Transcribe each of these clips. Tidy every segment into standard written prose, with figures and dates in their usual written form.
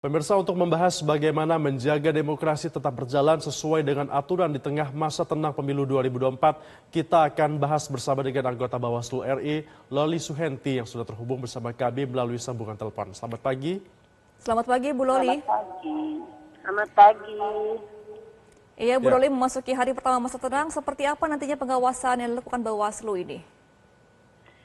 Pemirsa, untuk membahas bagaimana menjaga demokrasi tetap berjalan sesuai dengan aturan di tengah masa tenang pemilu 2024, kita akan bahas bersama dengan anggota Bawaslu RI, Loli Suhenti, yang sudah terhubung bersama kami melalui sambungan telepon. Selamat pagi. Selamat pagi, Bu Loli. Selamat pagi. Selamat pagi. Iya, Bu Ya, Loli memasuki hari pertama masa tenang. Seperti apa nantinya pengawasan yang dilakukan Bawaslu ini?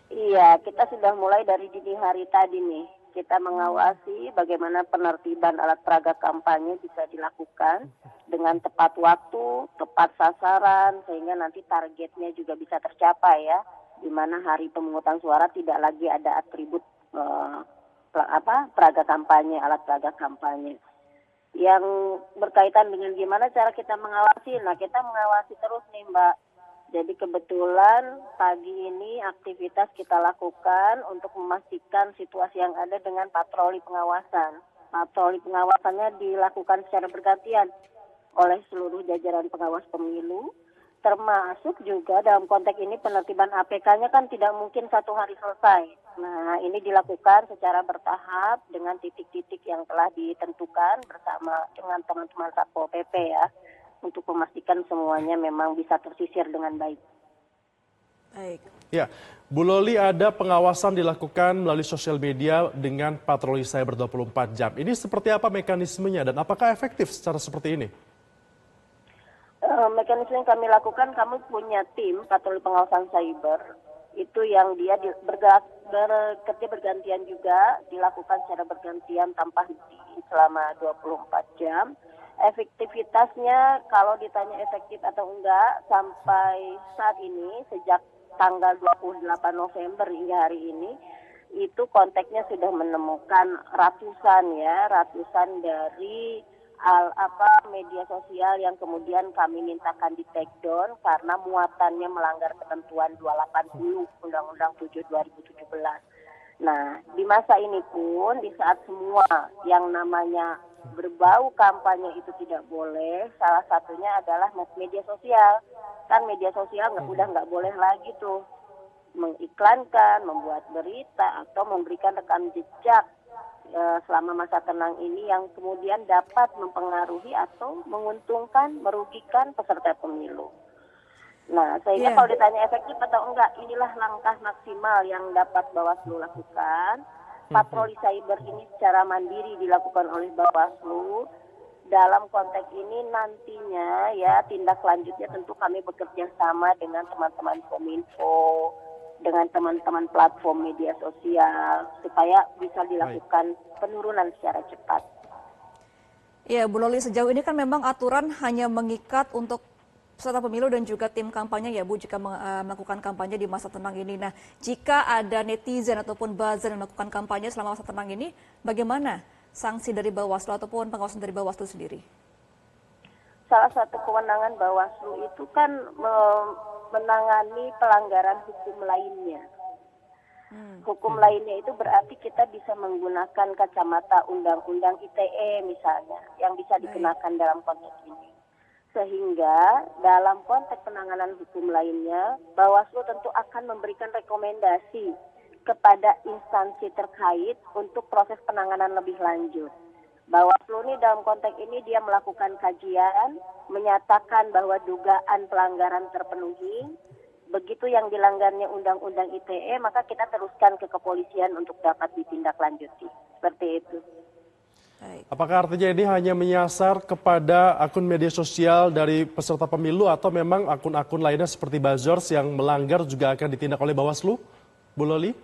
Iya, kita sudah mulai dari dini hari tadi nih. Kita mengawasi bagaimana penertiban alat peraga kampanye bisa dilakukan dengan tepat waktu, tepat sasaran, sehingga nanti targetnya juga bisa tercapai ya. Di mana hari pemungutan suara tidak lagi ada atribut peraga kampanye, alat peraga kampanye. Yang berkaitan dengan gimana cara kita mengawasi, nah kita mengawasi terus nih Mbak. Jadi kebetulan pagi ini aktivitas kita lakukan untuk memastikan situasi yang ada dengan patroli pengawasan. Patroli pengawasannya dilakukan secara bergantian oleh seluruh jajaran pengawas pemilu, termasuk juga dalam konteks ini penertiban APK-nya kan tidak mungkin satu hari selesai. Nah, ini dilakukan secara bertahap dengan titik-titik yang telah ditentukan bersama dengan teman-teman Satpol PP ya, untuk memastikan semuanya memang bisa tersisir dengan baik. Baik. ya. Bu Loli, ada pengawasan dilakukan melalui sosial media dengan patroli cyber 24 jam. Ini seperti apa mekanismenya dan apakah efektif secara seperti ini? Mekanisme yang kami lakukan, kami punya tim patroli pengawasan cyber itu yang dia bekerja bergantian juga, dilakukan secara bergantian tanpa henti selama 24 jam. Efektivitasnya kalau ditanya efektif atau enggak, sampai saat ini sejak tanggal 28 November hingga hari ini itu kontaknya sudah menemukan ratusan dari media sosial yang kemudian kami mintakan di take down karena muatannya melanggar ketentuan 280 Undang-Undang 7 2017. Nah, di masa ini pun di saat semua yang namanya berbau kampanye itu tidak boleh, salah satunya adalah media sosial. Kan media sosial udah nggak boleh lagi tuh mengiklankan, membuat berita atau memberikan rekam jejak selama masa tenang ini yang kemudian dapat mempengaruhi atau menguntungkan, merugikan peserta pemilu. Nah, sehingga kalau ditanya efektif atau enggak, inilah langkah maksimal yang dapat Bawaslu lakukan. Patroli cyber ini secara mandiri dilakukan oleh Bawaslu. Dalam konteks ini nantinya ya tindak lanjutnya tentu kami bekerja sama dengan teman-teman Kominfo, dengan teman-teman platform media sosial supaya bisa dilakukan penurunan secara cepat. Ya, Bu Loli, sejauh ini kan memang aturan hanya mengikat untuk peserta pemilu dan juga tim kampanye ya Bu, jika melakukan kampanye di masa tenang ini. Nah, jika ada netizen ataupun buzzer yang melakukan kampanye selama masa tenang ini, bagaimana sanksi dari Bawaslu ataupun pengawasan dari Bawaslu sendiri? Salah satu kewenangan Bawaslu itu kan menangani pelanggaran hukum lainnya. Hukum lainnya itu berarti kita bisa menggunakan kacamata Undang-Undang ITE misalnya, yang bisa dikenakan dalam konteks ini. Sehingga dalam konteks penanganan hukum lainnya, Bawaslu tentu akan memberikan rekomendasi kepada instansi terkait untuk proses penanganan lebih lanjut. Bawaslu ini dalam konteks ini dia melakukan kajian, menyatakan bahwa dugaan pelanggaran terpenuhi. Begitu yang dilanggarnya Undang-Undang ITE, maka kita teruskan ke kepolisian untuk dapat ditindaklanjuti. Seperti itu. Apakah artinya ini hanya menyasar kepada akun media sosial dari peserta pemilu atau memang akun-akun lainnya seperti buzzers yang melanggar juga akan ditindak oleh Bawaslu, Bu Loli?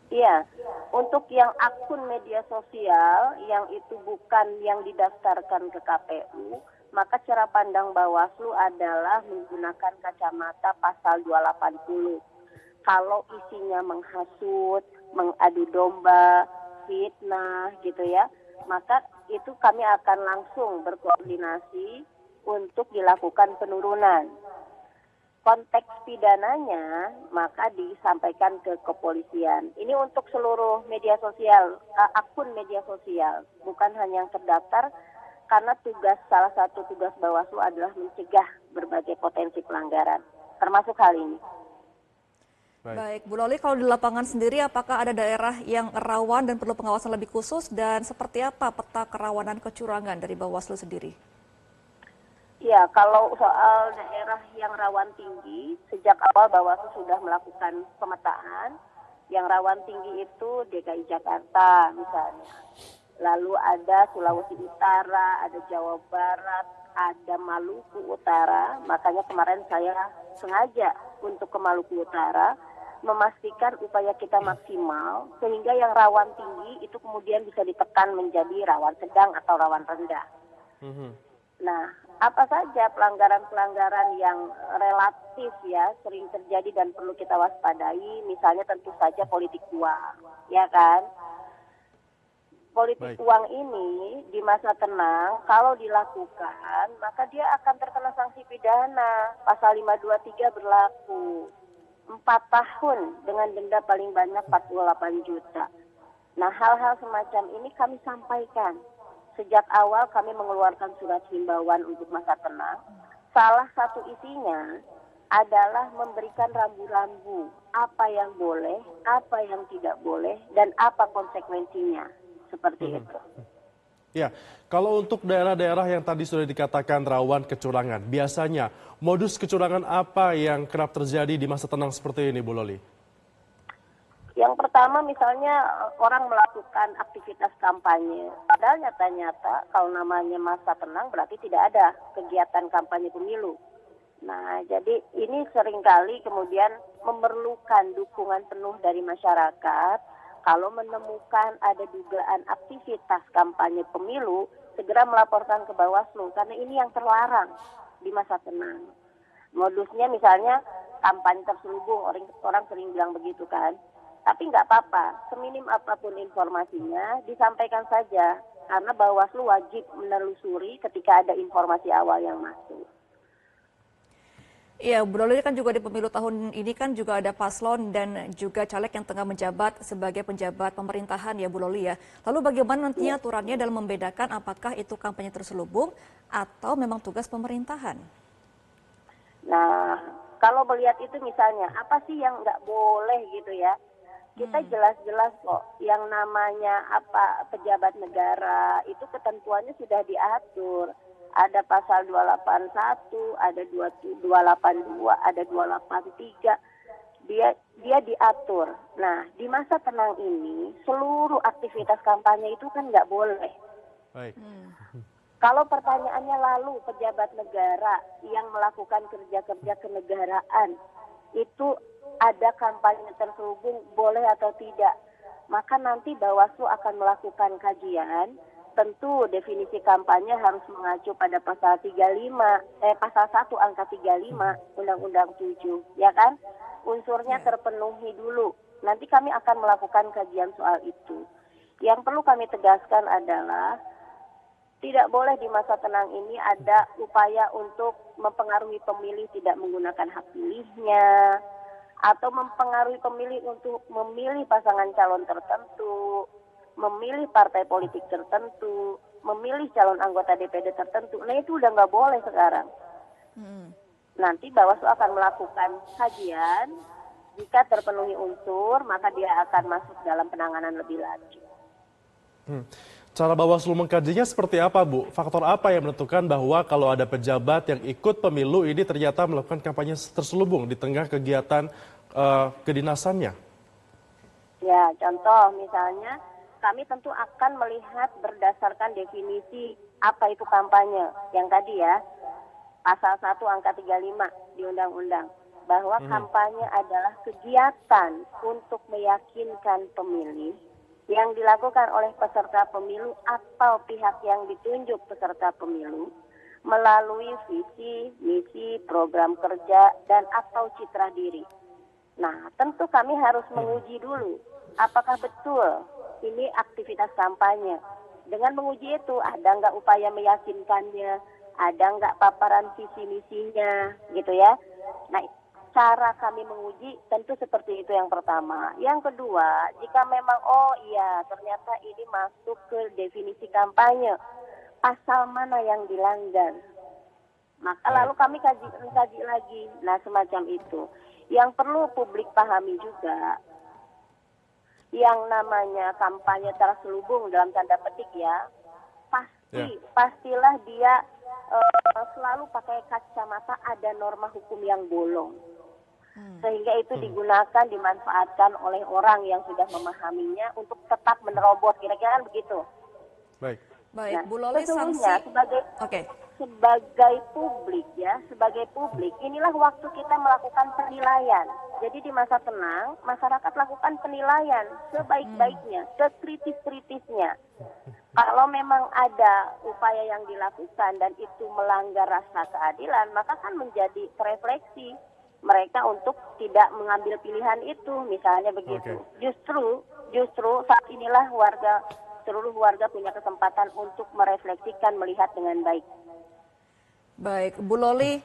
Iya, untuk yang akun media sosial yang itu bukan yang didaftarkan ke KPU, maka cara pandang Bawaslu adalah menggunakan kacamata pasal 280. Kalau isinya menghasut, mengadu domba, fitnah gitu ya, maka itu kami akan langsung berkoordinasi untuk dilakukan penurunan. Konteks pidananya maka disampaikan ke kepolisian. Ini untuk seluruh media sosial, akun media sosial, bukan hanya yang terdaftar, karena salah satu tugas Bawaslu adalah mencegah berbagai potensi pelanggaran, termasuk hal ini. Baik. Baik, Bu Loli, kalau di lapangan sendiri apakah ada daerah yang rawan dan perlu pengawasan lebih khusus dan seperti apa peta kerawanan kecurangan dari Bawaslu sendiri? Ya, kalau soal daerah yang rawan tinggi, sejak awal Bawaslu sudah melakukan pemetaan. Yang rawan tinggi itu DKI Jakarta misalnya. Lalu ada Sulawesi Utara, ada Jawa Barat, ada Maluku Utara. Makanya kemarin saya sengaja untuk ke Maluku Utara memastikan upaya kita maksimal sehingga yang rawan tinggi itu kemudian bisa ditekan menjadi rawan sedang atau rawan rendah. Nah, apa saja pelanggaran-pelanggaran yang relatif ya sering terjadi dan perlu kita waspadai, misalnya tentu saja politik uang, ya kan? Politik Baik. uang ini di masa tenang kalau dilakukan maka dia akan terkena sanksi pidana. Pasal 523 berlaku 4 tahun dengan denda paling banyak 48 juta. Nah, hal-hal semacam ini kami sampaikan. Sejak awal kami mengeluarkan surat himbauan untuk masa tenang. Salah satu isinya adalah memberikan rambu-rambu apa yang boleh, apa yang tidak boleh, dan apa konsekuensinya. Seperti itu. Ya, kalau untuk daerah-daerah yang tadi sudah dikatakan rawan kecurangan, biasanya modus kecurangan apa yang kerap terjadi di masa tenang seperti ini, Bu Loli? Yang pertama misalnya orang melakukan aktivitas kampanye. Padahal nyata-nyata kalau namanya masa tenang berarti tidak ada kegiatan kampanye pemilu. Nah, jadi ini seringkali kemudian memerlukan dukungan penuh dari masyarakat. Kalau menemukan ada dugaan aktivitas kampanye pemilu, segera melaporkan ke Bawaslu karena ini yang terlarang di masa tenang. Modusnya misalnya kampanye terselubung, orang sering bilang begitu kan. Tapi nggak apa-apa, seminim apapun informasinya disampaikan saja karena Bawaslu wajib menelusuri ketika ada informasi awal yang masuk. Iya, Bu Loli, kan juga di pemilu tahun ini kan juga ada paslon dan juga caleg yang tengah menjabat sebagai penjabat pemerintahan ya Bu Loli ya. Lalu bagaimana nantinya aturannya dalam membedakan apakah itu kampanye terselubung atau memang tugas pemerintahan? Nah, kalau melihat itu misalnya, apa sih yang nggak boleh gitu ya? Kita jelas-jelas kok yang namanya apa pejabat negara itu ketentuannya sudah diatur. Ada pasal 281, ada 282, ada 283. Dia diatur. Nah, di masa tenang ini seluruh aktivitas kampanye itu kan nggak boleh. Baik. Kalau pertanyaannya lalu pejabat negara yang melakukan kerja-kerja kenegaraan itu ada kampanye terselubung boleh atau tidak? Maka nanti Bawaslu akan melakukan kajian. Tentu definisi kampanye harus mengacu pada pasal 1 angka 35 Undang-Undang 7, ya kan? Unsurnya terpenuhi dulu. Nanti kami akan melakukan kajian soal itu. Yang perlu kami tegaskan adalah tidak boleh di masa tenang ini ada upaya untuk mempengaruhi pemilih tidak menggunakan hak pilihnya atau mempengaruhi pemilih untuk memilih pasangan calon tertentu, memilih partai politik tertentu, memilih calon anggota DPD tertentu. Nah, itu udah nggak boleh sekarang. Nanti Bawaslu akan melakukan kajian. Jika terpenuhi unsur, maka dia akan masuk dalam penanganan lebih lanjut. Cara Bawaslu mengkajinya seperti apa, Bu? Faktor apa yang menentukan bahwa kalau ada pejabat yang ikut pemilu ini ternyata melakukan kampanye terselubung di tengah kegiatan kedinasannya? Ya, contoh misalnya kami tentu akan melihat berdasarkan definisi apa itu kampanye. Yang tadi ya, pasal 1 angka 35 di undang-undang. Bahwa kampanye adalah kegiatan untuk meyakinkan pemilih yang dilakukan oleh peserta pemilu atau pihak yang ditunjuk peserta pemilu melalui visi, misi, program kerja, dan atau citra diri. Nah, tentu kami harus menguji dulu apakah betul ini aktivitas kampanye. Dengan menguji itu, ada nggak upaya meyakinkannya, ada nggak paparan visi misinya, gitu ya. Nah, cara kami menguji tentu seperti itu yang pertama. Yang kedua, jika memang ternyata ini masuk ke definisi kampanye, pasal mana yang dilanggar, maka lalu kami kaji lagi. Nah, semacam itu. Yang perlu publik pahami juga, yang namanya kampanye terselubung dalam tanda petik ya, pastilah dia selalu pakai kacamata ada norma hukum yang bolong. Sehingga itu digunakan, dimanfaatkan oleh orang yang sudah memahaminya untuk tetap menerobos, kira-kira kan begitu. Baik. Baik, Nah, Bu Loli, sanksi. sesungguhnya sebagai publik ya, sebagai publik, inilah waktu kita melakukan penilaian. Jadi di masa tenang, masyarakat lakukan penilaian sebaik-baiknya, sekritis-kritisnya. Kalau memang ada upaya yang dilakukan dan itu melanggar rasa keadilan, maka kan menjadi refleksi mereka untuk tidak mengambil pilihan itu, misalnya begitu. Justru saat inilah seluruh warga punya kesempatan untuk merefleksikan, melihat dengan baik. Baik, Bu Loli,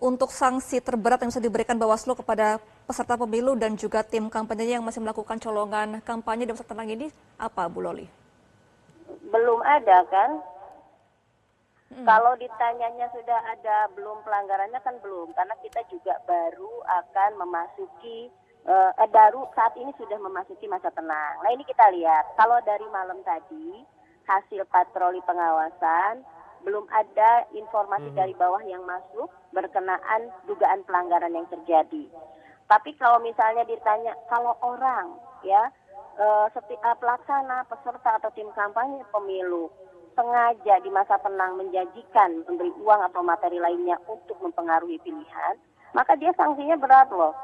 untuk sanksi terberat yang bisa diberikan Bawaslu kepada peserta pemilu dan juga tim kampanye yang masih melakukan colongan kampanye di masa tenang ini apa, Bu Loli? Belum ada kan? Kalau ditanyanya sudah ada belum pelanggarannya kan belum, karena kita juga baru akan memasuki baru saat ini sudah memasuki masa tenang. Nah ini kita lihat, kalau dari malam tadi hasil patroli pengawasan belum ada informasi dari bawah yang masuk berkenaan dugaan pelanggaran yang terjadi. Tapi kalau misalnya ditanya, kalau orang ya pelaksana, peserta atau tim kampanye pemilu sengaja di masa tenang menjanjikan memberi uang atau materi lainnya untuk mempengaruhi pilihan, maka dia sanksinya berat loh.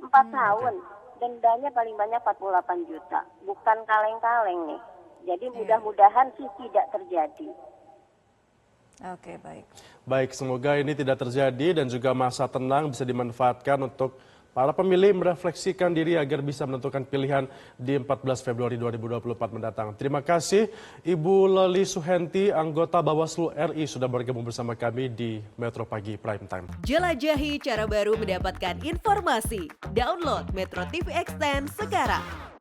4 tahun, dendanya paling banyak 48 juta. Bukan kaleng-kaleng nih. Jadi mudah-mudahan sih tidak terjadi. Oke, baik. Baik, semoga ini tidak terjadi dan juga masa tenang bisa dimanfaatkan untuk para pemilih merefleksikan diri agar bisa menentukan pilihan di 14 Februari 2024 mendatang. Terima kasih Ibu Loli Suhenti, anggota Bawaslu RI sudah bergabung bersama kami di Metro Pagi Prime Time. Jelajahi cara baru mendapatkan informasi. Download Metro TV Extend sekarang.